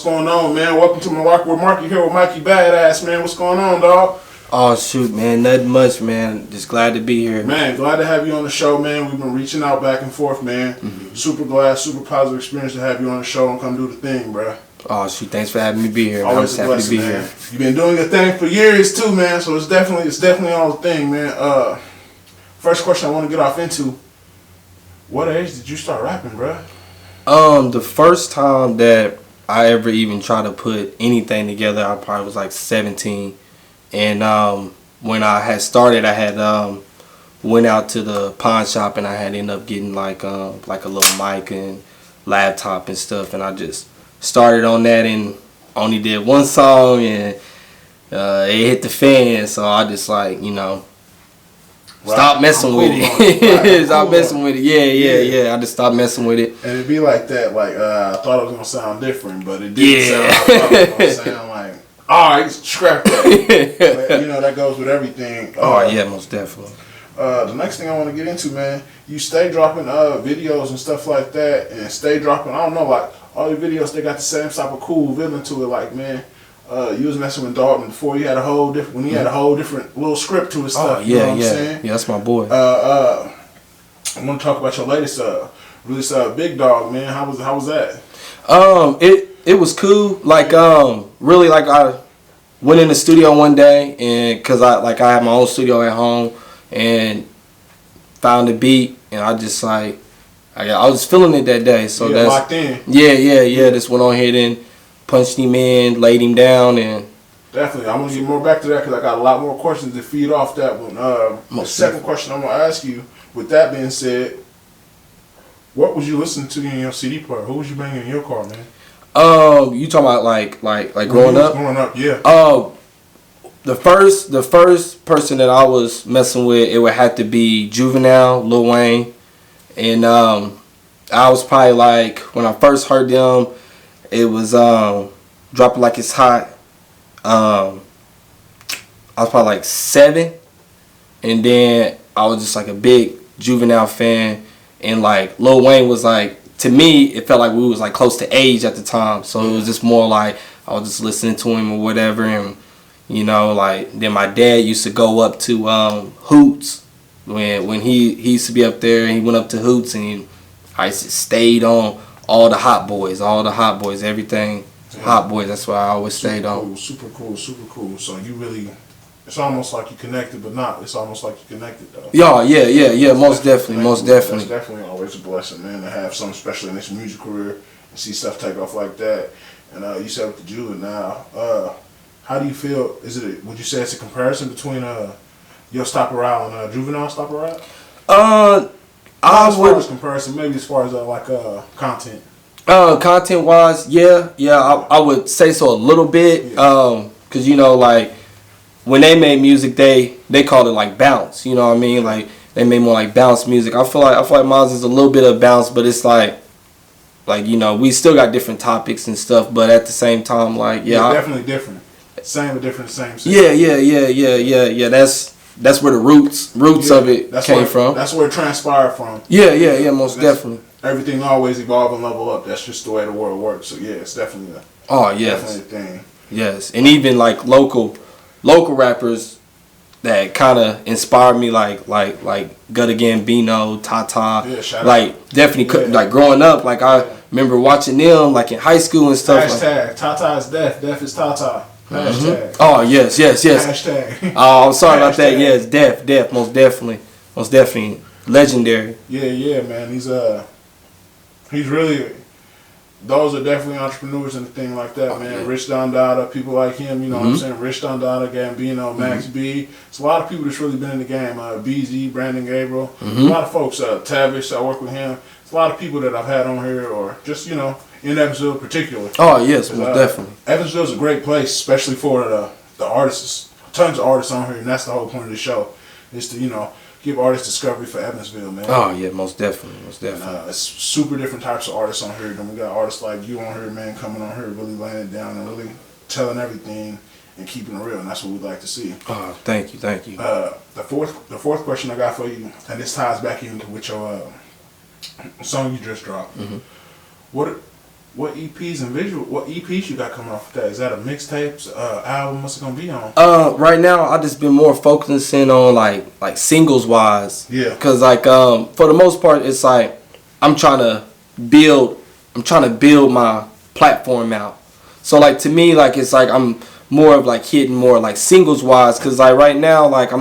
What's going on, man? Welcome to Muhlarkey Wit Markie here with Mikey Badass, man. What's going on, dog? Oh, shoot, man. Nothing much, man. Just glad to be here. Man, glad to have you on the show, man. We've been reaching out back and forth, man. Super glad, super positive experience to have you on the show and come do the thing, bro. Oh, shoot. Thanks for having me be here, man. Always I'm a happy to blessing, be man. here. You've been doing your thing for years, too, man. So it's definitely all the thing, man. First question I want to get off into. What age did you start rapping, bro? The first time that I ever even tried to put anything together, I probably was like 17. And when I had started, I had went out to the pawn shop and I had ended up getting like a little mic and laptop and stuff, and I just started on that and only did one song and it hit the fan, so I just like, you know, stop messing with it. Stop messing with it. Yeah. I just stopped messing with it. And it'd be like that. Like I thought it was gonna sound different, but it didn't sound like I thought it was gonna sound like. All right, scrap that. But, you know, that goes with everything. Oh yeah, most definitely. The next thing I want to get into, man, you stay dropping videos and stuff like that, and stay dropping. I don't know, like all your videos, they got the same type of cool villain to it. Like, man. You was messing with Dalton before he had a whole different, when he had a whole different little script to his stuff. Oh, yeah, you know what I'm saying? Yeah, that's my boy. I want to talk about your latest release, Big Dog, man. How was that? It was cool. Like, really, like I went in the studio one day and cause I had my own studio at home and found a beat and I just like I was feeling it that day. So that's locked in. Yeah. Just went on ahead and punched him in, laid him down, and definitely. I'm gonna get more back to that because I got a lot more questions to feed off that one. The second question I'm gonna ask you. With that being said, what was you listening to in your CD player? Who was you banging in your car, man? You talking about like growing up? Growing up, yeah. The first person that I was messing with, it would have to be Juvenile, Lil Wayne, and I was probably like when I first heard them. It was Drop It Like It's Hot. I was probably like 7, and then I was just like a big Juvenile fan, and like Lil Wayne was like, to me it felt like we was like close to age at the time, so it was just more like I was just listening to him or whatever, and you know, like then my dad used to go up to Hoots when he used to be up there, and he went up to Hoots and I just stayed on all the Hot Boys, everything. Yeah. Hot Boys, that's why I always stayed on. Super cool. So you really, it's almost like you connected, but not. It's almost like you connected, though. Yeah, most definitely. That's definitely always a blessing, man, to have something special in this music career and see stuff take off like that. And you said with the Juvenile, how do you feel? Would you say it's a comparison between your Stop Around and Juvenile Stop Around? As far as comparison, maybe as far as content. Content wise, yeah, I would say so a little bit. Cause you know, like when they made music, they called it like bounce. You know what I mean? Like they made more like bounce music. I feel like mine is a little bit of bounce, but it's like you know, we still got different topics and stuff, but at the same time, like definitely different. Same but different, same. Yeah. That's where the roots of it came from. That's where it transpired from. Yeah, most definitely. Everything always evolve and level up. That's just the way the world works. So yeah, it's definitely definitely a thing. Yes, and even like local rappers that kind of inspired me, like Gutta Gambino, Tata. Yeah, like definitely like growing up, like I remember watching them like in high school and stuff. Hashtag Tata is death. Death is Tata. Hashtag. Oh yes. Hashtag. Oh, I'm sorry about that. Yes, death, most definitely, legendary. Yeah, man. He's really. Those are definitely entrepreneurs and a thing like that, man. Yeah. Rich Don Dada, people like him, you know what I'm saying? Rich Don Dada, Gambino, Max B. It's a lot of people that's really been in the game. BZ, Brandon Gabriel. A lot of folks. Tavish, I work with him. It's a lot of people that I've had on here, or just, you know, in Evansville in particular. Oh, yes, most definitely. Evansville's a great place, especially for the artists. Tons of artists on here, and that's the whole point of the show, is to, you know, give artist discovery for Evansville, man. Oh, yeah, most definitely. And, it's super different types of artists on here. Then we got artists like you on here, man, coming on here, really laying it down and really telling everything and keeping it real, and that's what we'd like to see. Oh, thank you. The fourth question I got for you, and this ties back into with your song you just dropped. What what EPs and what EPs you got coming off of that? Is that a mixtapes album? What's it gonna be on? Right now I just been more focusing on like singles wise. Yeah. Cause like for the most part it's like I'm trying to build my platform out. So like to me like it's like I'm more of like hitting more like singles wise. Cause like right now like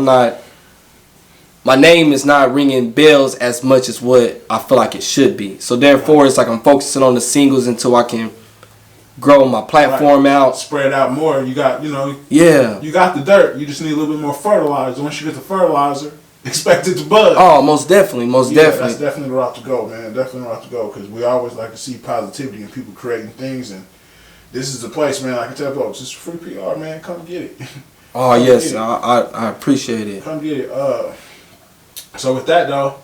my name is not ringing bells as much as what I feel like it should be. So therefore, it's like I'm focusing on the singles until I can grow my platform out. Spread out more. You got, Yeah. You got the dirt. You just need a little bit more fertilizer. Once you get the fertilizer, expect it to bud. Oh, most definitely. That's definitely the route to go, man. Definitely the route to go, because we always like to see positivity and people creating things, and this is the place, man. I can tell folks, it's free PR, man. Come get it. Oh, yes. I appreciate it. Come get it. So with that though,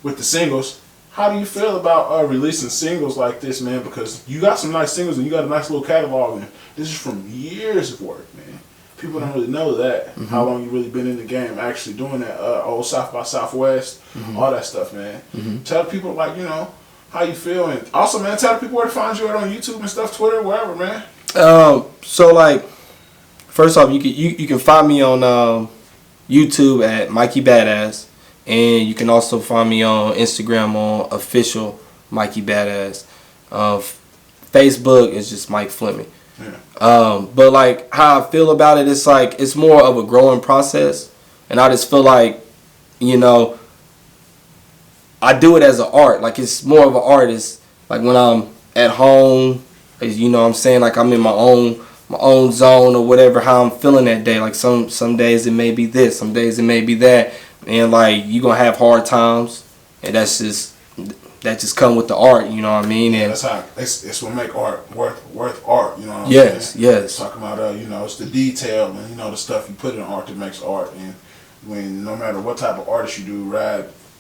with the singles, how do you feel about releasing singles like this, man? Because you got some nice singles and you got a nice little catalog, and this is from years of work, man. People don't really know that, how long you really been in the game, actually doing that. Old South by Southwest, all that stuff, man. Tell people like how you feel, and also, man, tell people where to find you at on YouTube and stuff, Twitter, wherever, man. So like, first off, you can find me on YouTube at Mikey Badass. And you can also find me on Instagram on official Mikey Badass. Facebook is just Mike Fleming. Yeah. But like how I feel about it, it's like it's more of a growing process, and I just feel like I do it as an art. Like it's more of an artist. Like when I'm at home, what I'm saying, like I'm in my own zone or whatever. How I'm feeling that day. Like some days it may be this, some days it may be that. And like you gonna have hard times, and that just come with the art, you know what I mean? And that's how it's what make art worth art, you know what I'm saying? Yes. Talking about it's the detail and the stuff you put in art that makes art. And when no matter what type of artist you do,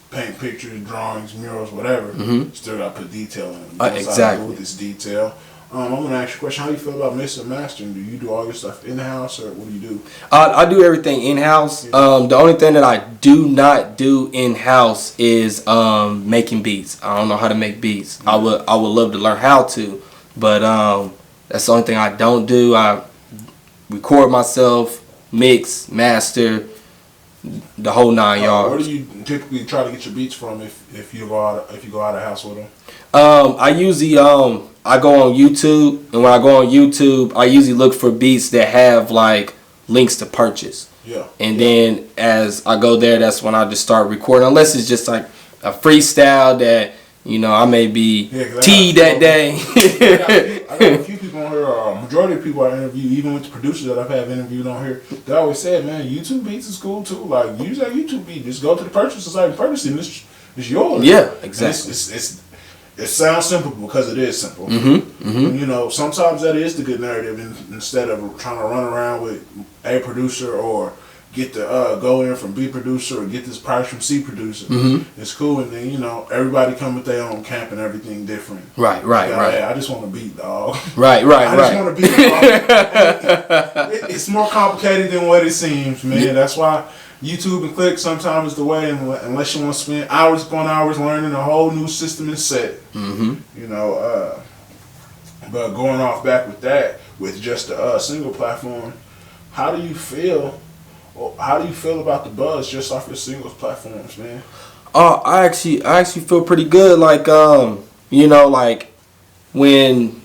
paint pictures, drawings, murals, whatever, still gotta put detail in it. Exactly. With this detail. I'm gonna ask you a question. How do you feel about mixing and mastering? Do you do all your stuff in house, or what do you do? I do everything in house. Yeah. The only thing that I do not do in house is making beats. I don't know how to make beats. I would love to learn how to, but that's the only thing I don't do. I record myself, mix, master, the whole 9 yards. Where do you typically try to get your beats from if you go out of house with them? I usually I go on YouTube, and when I go on YouTube, I usually look for beats that have like links to purchase. Yeah. And then as I go there, that's when I just start recording. Unless it's just like a freestyle that I may be teed that day. I got a few people on here. Majority of people I interview, even with the producers that I've had interviewed on here, they always said, "Man, YouTube beats is cool too. Like use that YouTube beat. Just go to the purchase site and purchase it. It's yours." Yeah, exactly. It sounds simple because it is simple. Sometimes that is the good narrative, instead of trying to run around with A producer or get the go in from B producer or get this price from C producer. It's cool, and then everybody come with their own camp and everything different. Right. Hey, I just want to beat, dog. Right. I just want to beat, dog. It's more complicated than what it seems, man. Yeah. That's why YouTube and click sometimes is the way, unless you want to spend hours upon hours learning a whole new system and set. But going off back with that, with just a single platform, how do you feel about the buzz just off your singles platforms, man? I actually feel pretty good. Like like when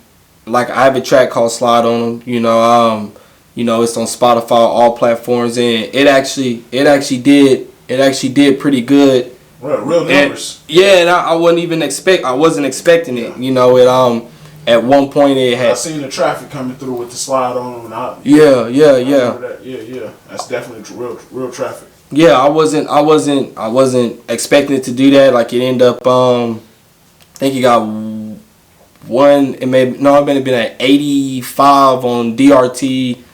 I have a track called Slide on Them. It's on Spotify, all platforms, and it actually did pretty good. Real numbers. And I wasn't expecting it. At one point it had. I seen the traffic coming through with the Slide on them. Yeah. Yeah. That's definitely real traffic. Yeah, I wasn't expecting it to do that. Like it ended up, I think it got it may have been at 85 on DRT.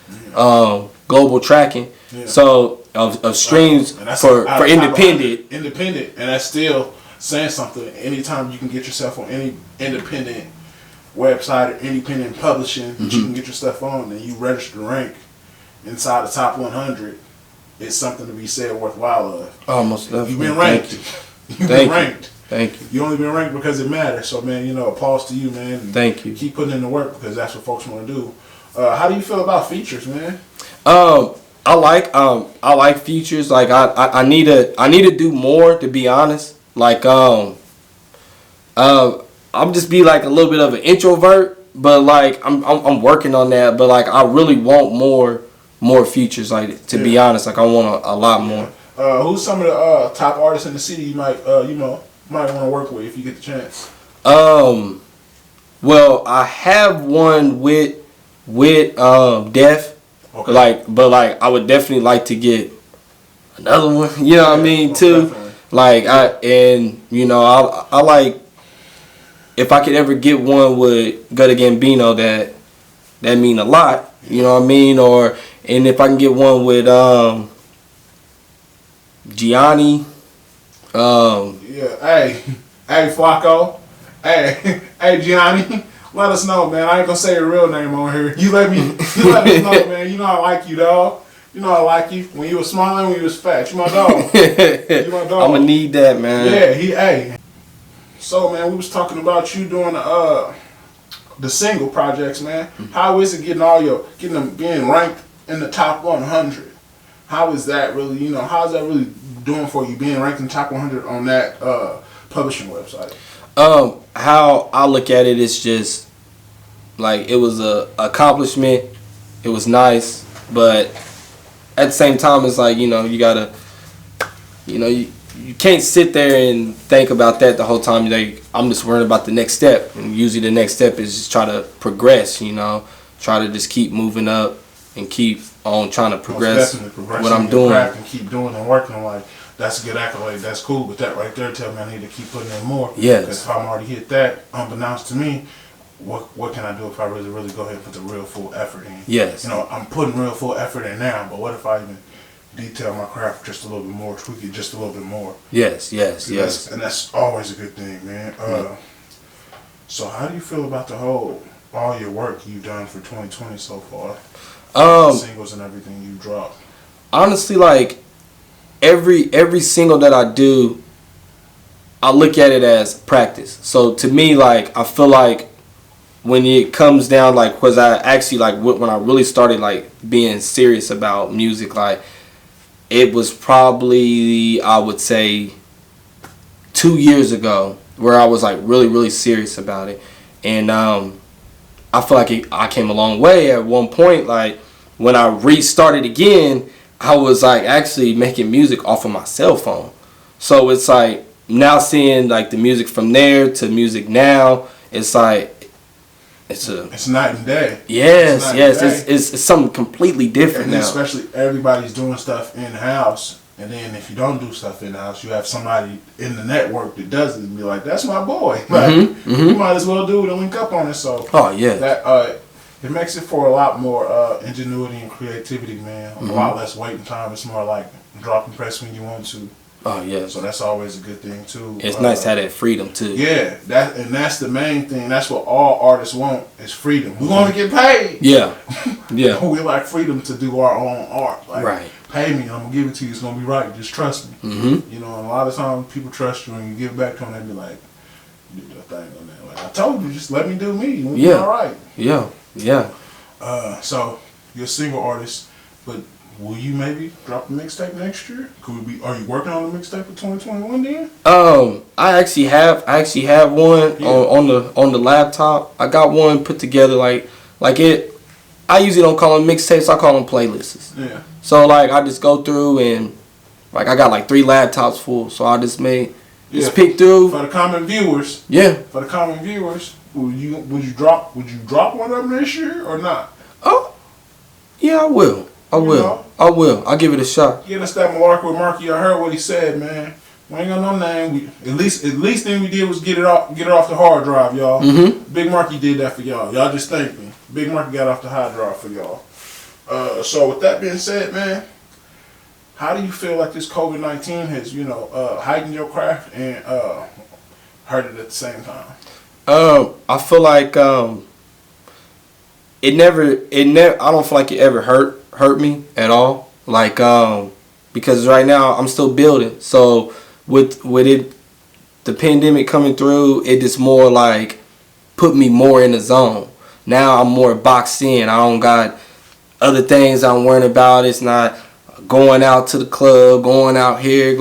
Global tracking, so of streams for independent, and that's still saying something. Anytime you can get yourself on any independent website or independent publishing that you can get your stuff on, and you register to rank inside the top 100, it's something to be said worthwhile of. Almost definitely. You've been ranked. You've been ranked. Thank you. You only been ranked because it matters. So, man, applause to you, man. Thank you. Keep putting in the work because that's what folks want to do. How do you feel about features, man? I like features. Like I need to do more, to be honest. Like I'm just be like a little bit of an introvert, but like I'm working on that. But like I really want more features. Like to be honest, like I want a lot more. Who's some of the top artists in the city you might want to work with if you get the chance? Well, I have one with Def. Okay. But I would definitely like to get another one. You know what I mean too. Definitely. Like I like if I could ever get one with Gutta Gambino that mean a lot. You know what I mean? And if I can get one with Gianni. Hey Flacco. Hey Gianni. Let us know, man. I ain't gonna say your real name on here. You let us know, man. You know I like you, dog. You know I like you. When you was smiling, when you was fat. You my dog. You my dog. I'm gonna need that, man. Yeah, So, man, we was talking about you doing the single projects, man. How is it being ranked in the top 100? How is that really, how is that really doing for you, being ranked in the top 100 on that publishing website? How I look at it is just like it was a accomplishment. It was nice, but at the same time, it's like you gotta, you can't sit there and think about that the whole time. Like I'm just worrying about the next step, and usually the next step is just try to progress. Try to just keep moving up and keep on trying to progress what I'm doing. And keep doing and working like. That's a good accolade. That's cool. But that right there tell me I need to keep putting in more. Yes. Because if I'm already hit that, unbeknownst to me, what can I do if I really go ahead and put the real full effort in? Yes. I'm putting real full effort in now, but what if I even detail my craft just a little bit more, tweak it just a little bit more? Yes. And that's always a good thing, man. So how do you feel about all your work you've done for 2020 so far? Singles and everything you dropped. Honestly, like, every single that I do, I look at it as practice. So to me, like, I feel like when it comes down, like, because I actually, like, when I really started, like, being serious about music, like, it was probably, I would say, 2 years ago where I was, like, really, really serious about it. And I feel like I came a long way. At one point, like, when I restarted again, I was like actually making music off of my cell phone. So it's like now seeing like the music from there to music now, it's like it's night and day. Yes. It's something completely different now. Especially everybody's doing stuff in house, and then if you don't do stuff in house, you have somebody in the network that does it and be like, "That's my boy." Like you might as well do it and link up on it. So that it makes it for a lot more ingenuity and creativity, man. A lot less waiting time. It's more like drop and press when you want to. Oh yeah. So that's always a good thing too. It's nice to have that freedom too. Yeah, that's the main thing. That's what all artists want is freedom. We want to get paid. Yeah. We like freedom to do our own art. Like, right. Pay me, I'm gonna give it to you. It's gonna be right. Just trust me. And a lot of times people trust you, and you give it back to them. They be like, "You do your thing on that." Like I told you, just let me do me. We'll be all right. Yeah. So you're a single artist, but will you maybe drop a mixtape next year? Are you working on a mixtape for 2021 then? I actually have one on the laptop. I got one put together like it. I usually don't call them mixtapes. I call them playlists. Yeah. So like I just go through and like I got like 3 laptops full. So I just pick through for the common viewers. Yeah. For the common viewers, would you drop one of them this year or not? Oh, yeah, I will. I will. I'll give it a shot. Yeah, that's that Muhlarkey Wit Markie. I heard what he said, man. We ain't got no name. At least thing we did was get it off the hard drive, y'all. Big Markie did that for y'all. Y'all just thank me. Big Markie got off the hard drive for y'all. So with that being said, man, how do you feel like this COVID-19 has, heightened your craft and hurt it at the same time? I feel like it never. I don't feel like it ever hurt me at all. Like because right now I'm still building. So with it the pandemic coming through, it just more like put me more in the zone. Now I'm more boxed in. I don't got other things I'm worrying about. It's not going out to the club, going out here.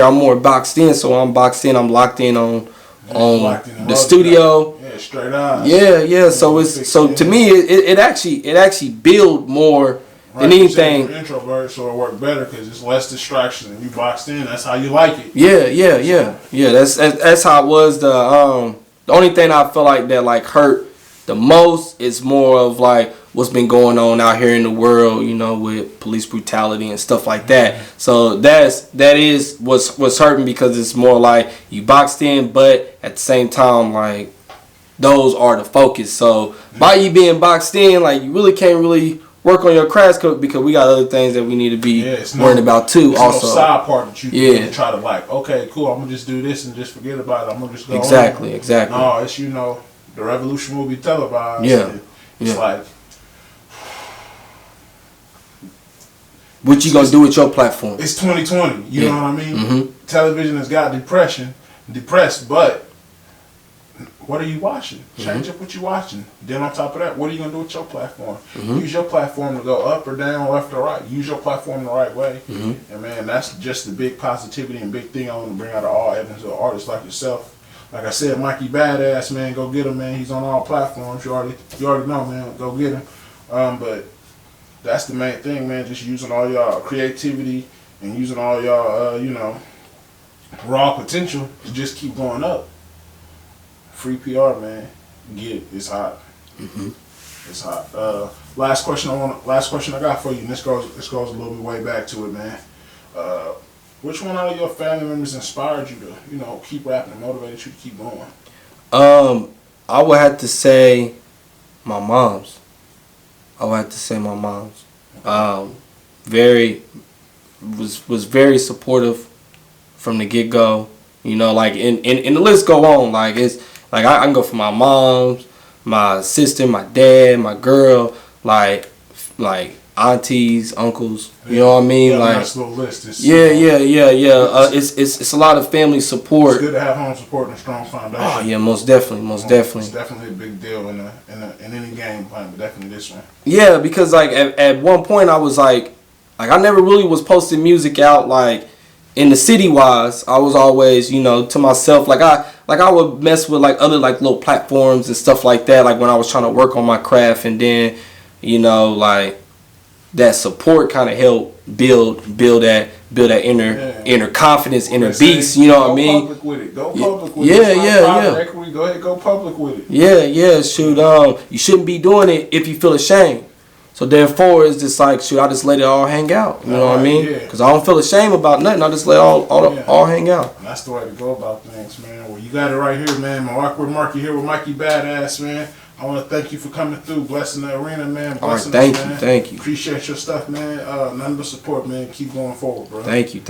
I'm more boxed in, so I'm boxed in. I'm locked in on the studio. Yeah, straight out. Yeah. So to me, it actually build more than anything. You're introvert, so it work better because it's less distraction and you boxed in. That's how you like it. Yeah. That's how it was. The only thing I feel like that like hurt the most is more of like what's been going on out here in the world, you know, with police brutality and stuff like that. So that is what's hurting, because it's more like you boxed in, but at the same time, like those are the focus. So by you being boxed in, like you really can't really work on your craft cook, because we got other things that we need to be worrying about too. Also, no side part that you can try to like. Okay, cool. I'm gonna just do this and just forget about it. I'm gonna just go exactly. No, it's the revolution will be televised. Yeah, it's like. What you gonna do with your platform? It's 2020. You know what I mean? Television has got depressed, but what are you watching? Change up what you're watching. Then on top of that, what are you gonna do with your platform? Use your platform to go up or down, left or right. Use your platform the right way. And man, that's just the big positivity and big thing I want to bring out of all evidence of artists like yourself. Like I said, Mikey Badass, man, go get him, man. He's on all platforms. You already know, man. Go get him. But that's the main thing, man. Just using all y'all creativity and using all y'all, raw potential to just keep going up. Free PR, man. Get it. It's hot. It's hot. Last question I got for you. And this goes a little bit way back to it, man. Which one out of your family members inspired you to, keep rapping and motivated you to keep going? I would have to say my mom's. Was very supportive from the get go. Like and the list go on. Like it's like I can go for my mom's, my sister, my dad, my girl, like aunties, uncles. You know what I mean? Like nice little list. It's a lot of family support. It's good to have home support and a strong foundation. Oh yeah, most definitely. It's definitely a big deal in any game plan, but definitely this one. Yeah, because like at one point I was like I never really was posting music out like in the city wise. I was always to myself like I would mess with like other like little platforms and stuff like that, like when I was trying to work on my craft, and then like that support kind of helped build that inner confidence, inner beast. You know what I mean? Go public with it. Go public with it. Equity, go ahead, go public with it. Yeah. Shoot, you shouldn't be doing it if you feel ashamed. So therefore, it's just like, shoot, I just let it all hang out. You know what I mean? Because I don't feel ashamed about nothing. I just let all hang out. And that's the way to go about things, man. Well, you got it right here, man. Muhlarkey Wit Markie here with Mikey Badass, man. I want to thank you for coming through, blessing the arena, man. Blessing us, man. Thank you. Appreciate your stuff, man. Nothing but support, man. Keep going forward, bro. Thank you.